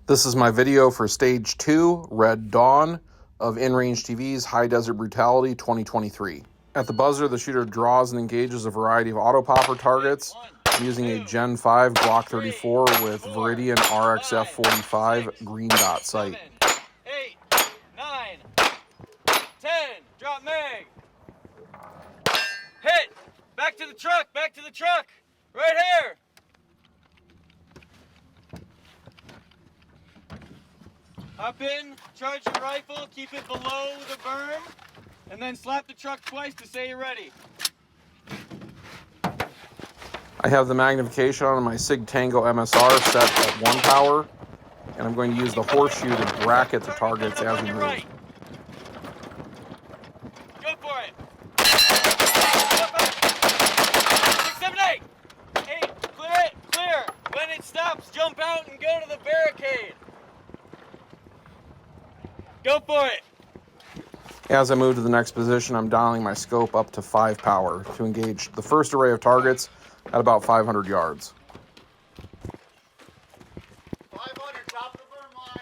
This is my video for Stage 2, Red Dawn, of InRange TV's High Desert Brutality 2023. At the buzzer, the shooter draws and engages a variety of auto-popper targets using a Gen 5 Glock 34 with Viridian RXF 45 green dot sight. 8, 9, 10, drop mag. Hit! Back to the truck, right here! Hop in, charge your rifle, keep it below the berm, and then slap the truck twice to say you're ready. I have the magnification on my SIG Tango MSR set at 1 power, and I'm going to use the horseshoe to bracket the targets as we move. Right. Go for it. 6, 7, 8. 8, clear it, clear. When it stops, jump out and go to the barricade. Go for it. As I move to the next position, I'm dialing my scope up to 5 power to engage the first array of targets at about 500 yards. 500, top of the berm line.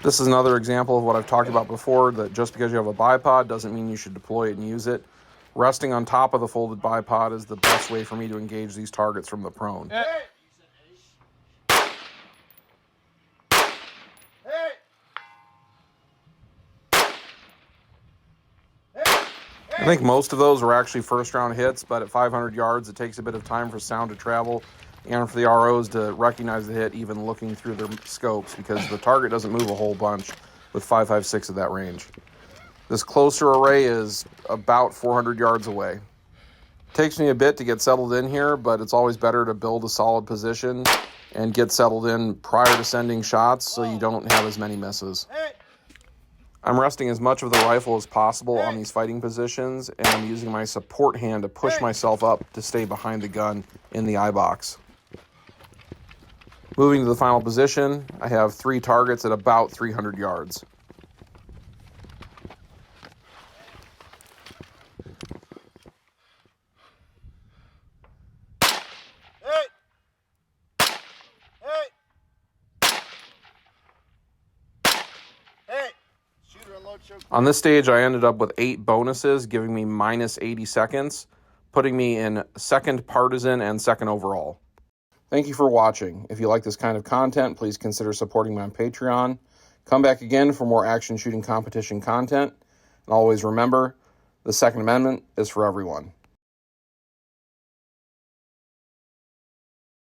This is another example of what I've talked about before, that just because you have a bipod doesn't mean you should deploy it and use it. Resting on top of the folded bipod is the best way for me to engage these targets from the prone. Hey. I think most of those were actually first round hits, but at 500 yards, it takes a bit of time for sound to travel and for the ROs to recognize the hit even looking through their scopes, because the target doesn't move a whole bunch with 5.56 at that range. This closer array is about 400 yards away. It takes me a bit to get settled in here, but it's always better to build a solid position and get settled in prior to sending shots so you don't have as many misses. I'm resting as much of the rifle as possible on these fighting positions, and I'm using my support hand to push myself up to stay behind the gun in the eye box. Moving to the final position, I have 3 targets at about 300 yards. On this stage, I ended up with 8 bonuses, giving me minus 80 seconds, putting me in 2nd partisan and 2nd overall. Thank you for watching. If you like this kind of content, please consider supporting me on Patreon. Come back again for more action shooting competition content. And always remember, the Second Amendment is for everyone.